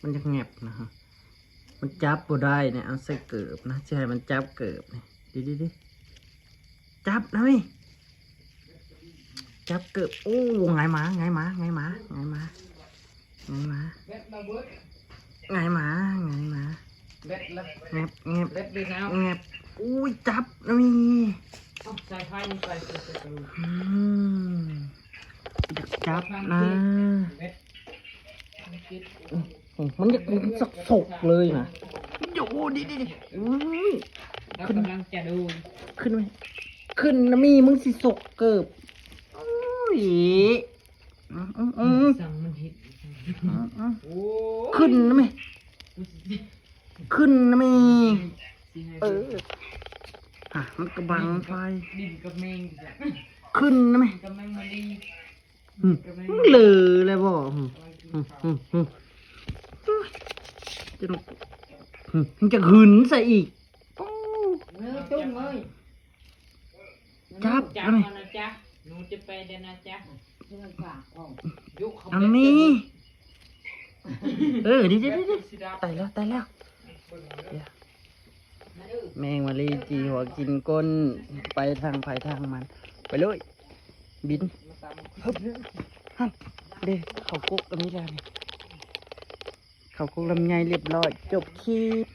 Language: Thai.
มันจะแงบนะฮะมันจับบ่ได้เนี่ยเอาใส่เกิบนะใช่มันจับเกิบนี่ดิจับนะพี่จับเกิบโอ้ไงหมาไงหมาไงหมาไงหมาไงหมาไงหมาไงหมาแงบแงบแงบอุ้ยจับนะพี่ใส่ไฟใส่จับนะมันจะกินสกเลยนะโย่ดิเรากำลังจะดูขึ้นไหมขึ้นนะมีมึงสิสกเกิบโอ้ยสั่งมันเห็ดขึ้นนะมีขึ้นนะมีมันกระบังไฟดินกับแมงขึ้นนะมีกับแมงมาดีเหลือเลยบ่จะหึนใส่อีกจุ้งเลยจับนะจ๊ะหนูจะไปเดินนะจ๊ะอันนี้ดิตายแล้วแมงมาลีจีหัวกินก้นไปทางภายทางมันไปเลยบินฮั่นเด็กเขากุ๊กตรงนี้แล้วนี่เขากุ๊กลำไยเรียบร้อยจบคลิป